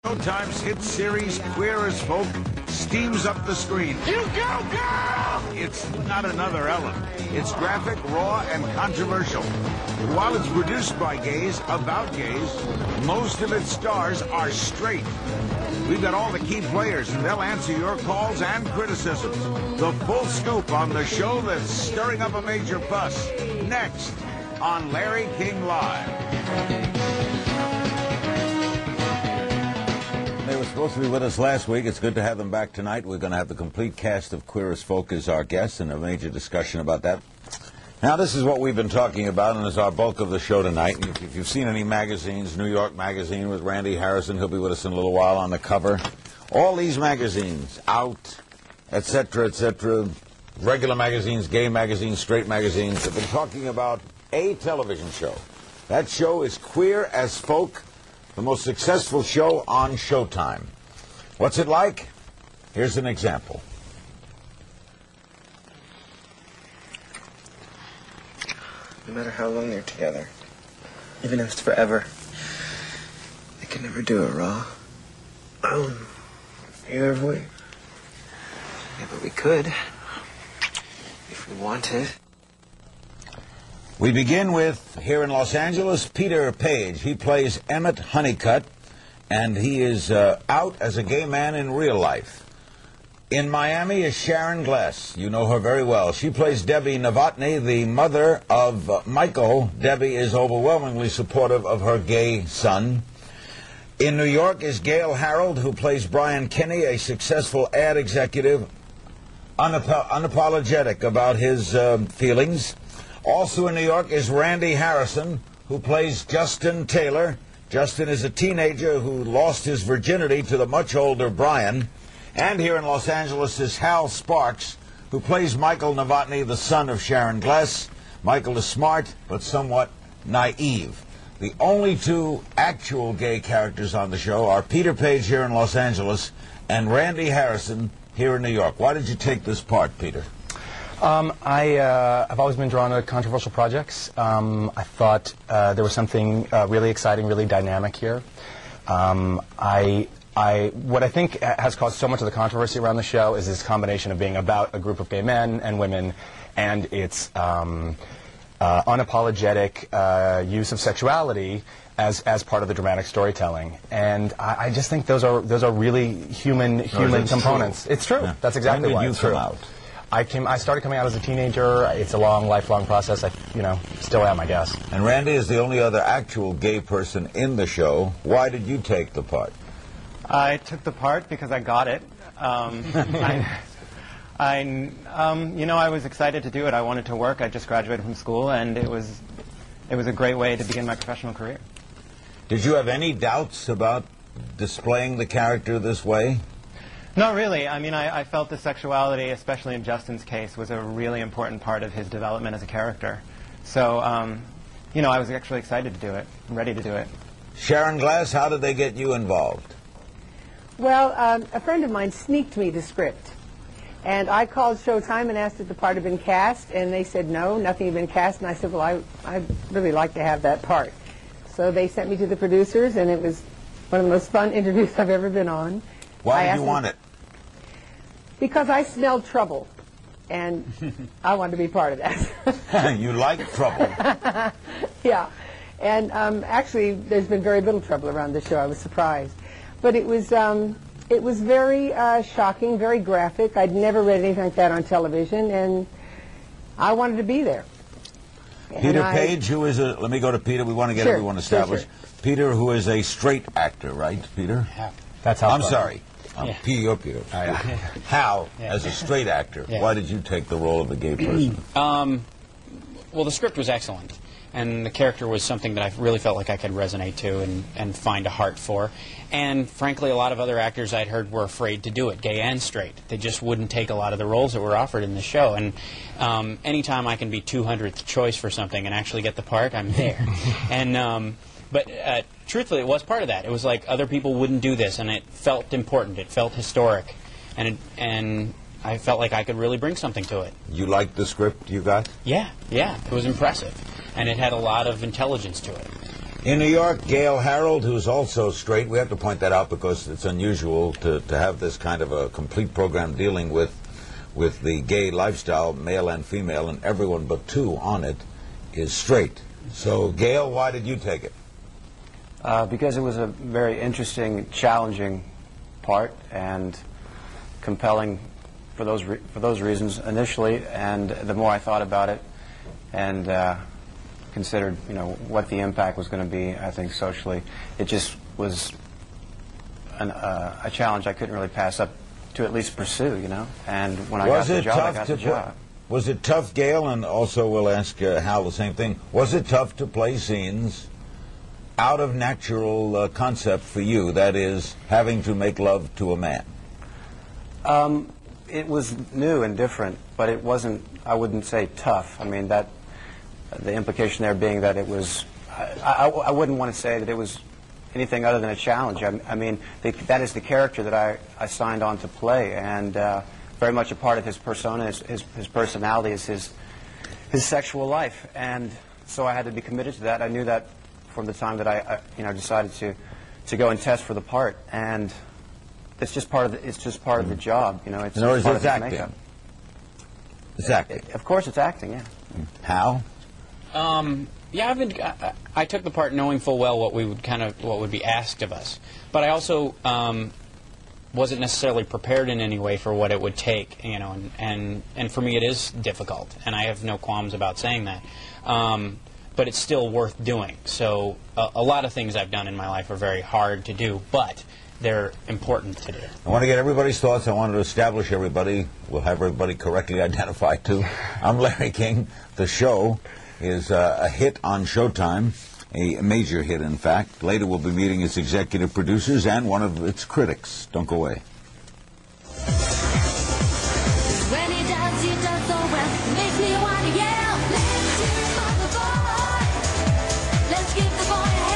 Showtime's hit series, Queer as Folk, steams up the screen. You go, girl! It's not another Ellen. It's graphic, raw, and controversial. While it's produced by gays, about gays, most of its stars are straight. We've got all the key players, and they'll answer your calls and criticisms. The full scoop on the show that's stirring up a major fuss. Next on Larry King Live. They were supposed to be with us last week. It's good to have them back tonight. We're going to have the complete cast of Queer as Folk as our guests and a major discussion about that. Now, this is what we've been talking about, and is our bulk of the show tonight. If you've seen any magazines, New York Magazine with Randy Harrison, he'll be with us in a little while on the cover. All these magazines, Out, etc., regular magazines, gay magazines, straight magazines, have been talking about a television show. That show is Queer as Folk, the most successful show on Showtime. What's it like? Here's an example. No matter how long they're together, even if it's forever, they can never do it raw. Neither have we. Yeah, but we could, if we wanted. We begin with, here in Los Angeles, Peter Page. He plays Emmett Honeycutt, and he is out as a gay man in real life. In Miami is Sharon Glass. You know her very well. She plays Debbie Novotny, the mother of Michael. Debbie is overwhelmingly supportive of her gay son. In New York is Gail Harold, who plays Brian Kinney, a successful ad executive, unapologetic about his feelings. Also in New York is Randy Harrison, who plays Justin Taylor. Justin is a teenager who lost his virginity to the much older Brian. And here in Los Angeles is Hal Sparks, who plays Michael Novotny, the son of Sharon Glass. Michael is smart, but somewhat naive. The only two actual gay characters on the show are Peter Page here in Los Angeles and Randy Harrison here in New York. Why did you take this part, Peter? I've always been drawn to controversial projects. I thought there was something really exciting, really dynamic here. What I think has caused so much of the controversy around the show is this combination of being about a group of gay men and women, and its unapologetic use of sexuality as part of the dramatic storytelling. And I just think those are really human components. True. It's true. Yeah. That's exactly why it's true. Out? I started coming out as a teenager. It's a long, lifelong process. I still am, I guess. And Randy is the only other actual gay person in the show. Why did you take the part? I took the part because I got it. I was excited to do it. I wanted to work. I just graduated from school, and it was a great way to begin my professional career. Did you have any doubts about displaying the character this way? Not really. I mean, I felt the sexuality, especially in Justin's case, was a really important part of his development as a character. So, I was actually excited to do it. I'm ready to do it. Sharon Glass, how did they get you involved? Well, a friend of mine sneaked me the script. And I called Showtime and asked if the part had been cast, and they said no, nothing had been cast. And I said, well, I'd really like to have that part. So they sent me to the producers, and it was one of the most fun interviews I've ever been on. Why did you want it? Because I smelled trouble, and I wanted to be part of that. You like trouble. Yeah. And actually, there's been very little trouble around the show. I was surprised. But it was very shocking, very graphic. I'd never read anything like that on television, and I wanted to be there. Peter Page, who is a... Let me go to Peter. We want to get everyone established. Sure. Peter, who is a straight actor, right, Peter? Yeah. That's how... I'm sorry. Peter. Hal, as a straight actor, why did you take the role of a gay person? Well, the script was excellent, and the character was something that I really felt like I could resonate to and find a heart for. And frankly, a lot of other actors I'd heard were afraid to do it, gay and straight. They just wouldn't take a lot of the roles that were offered in the show. And anytime I can be 200th choice for something and actually get the part, I'm there. But truthfully, it was part of that. It was like other people wouldn't do this, and it felt important. It felt historic, and I felt like I could really bring something to it. You liked the script you got? Yeah, it was impressive, and it had a lot of intelligence to it. In New York, Gail Harold, who's also straight, we have to point that out because it's unusual to have this kind of a complete program dealing with the gay lifestyle, male and female, and everyone but two on it is straight. So, Gail, why did you take it? Because it was a very interesting, challenging part and compelling for those reasons initially. And the more I thought about it and considered, what the impact was going to be, I think socially, it just was a challenge I couldn't really pass up to at least pursue, And when I got the job, I got the job. Was it tough, Gail? And also we'll ask Hal the same thing. Was it tough to play scenes out of natural concept for you, that is, having to make love to a man? It was new and different, but it wasn't, I wouldn't say tough. I mean, the implication there being that it was, I wouldn't want to say that it was anything other than a challenge. I mean, that is the character that I signed on to play, and very much a part of his persona, his personality is his sexual life, and so I had to be committed to that. I knew that from the time that I decided to go and test for the part, and it's just part of the job. It's in other words, part it's of his acting. makeup. It's acting. Of course, it's acting. Yeah. Hal? Yeah, I took the part knowing full well what would be asked of us, but I also wasn't necessarily prepared in any way for what it would take, and for me it is difficult, and I have no qualms about saying that. But it's still worth doing. So a lot of things I've done in my life are very hard to do, but they're important to do. I want to get everybody's thoughts. I wanted to establish everybody. We'll have everybody correctly identified, too. I'm Larry King. The show is a hit on Showtime, a major hit, in fact. Later we'll be meeting its executive producers and one of its critics. Don't go away. When he does so well, makes me want to yell. Let's give the boy a